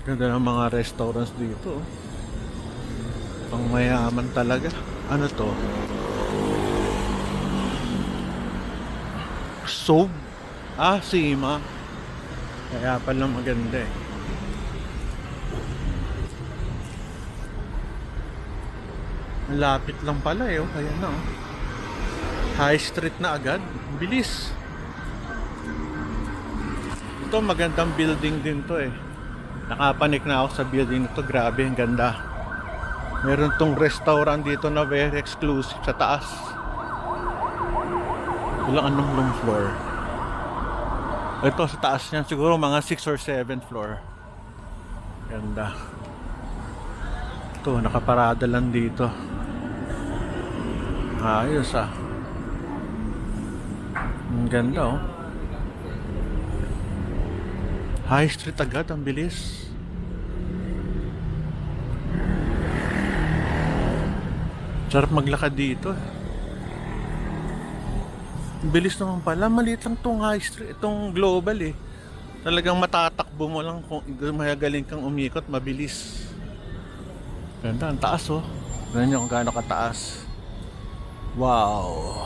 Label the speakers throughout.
Speaker 1: Ganda ng mga restaurants dito. Pang mayaman talaga. Ano to? Soap? Ah, Sima. Kaya pala maganda eh. Malapit lang pala eh. Oh. Ayan na oh. High street na agad. Bilis. Ito magandang building din to eh. Nakapanik na ako sa building nito. Grabe, ang ganda. Meron tong restaurant dito na very exclusive sa taas. Ilang anong long floor? Ito sa taas niyan siguro mga 6 or 7 floor. Ganda. Ito, nakaparada lang dito. Ayos ah. Ang ganda oh. High street agad, ang bilis. Sarap maglakad dito. Ang bilis naman pala, maliit lang tong high street, itong global eh. Talagang matatakbo mo lang kung magaling kang umikot, mabilis. Ganda, ang taas oh. Ganyan yung gaano kataas. Wow.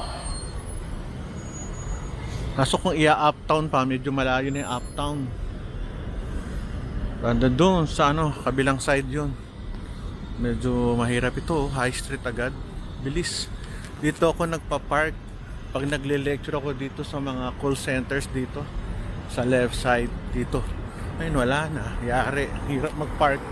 Speaker 1: Kaso kung ia-uptown pa, medyo malayo na yung uptown. Ganda doon sa ano, kabilang side yun. Medyo mahirap ito, high street agad. Bilis. Dito ako nagpa-park. Pag nagle-lecture ako dito sa mga call centers dito. Sa left side dito. Ayun, wala na. Yari. Hirap mag-park.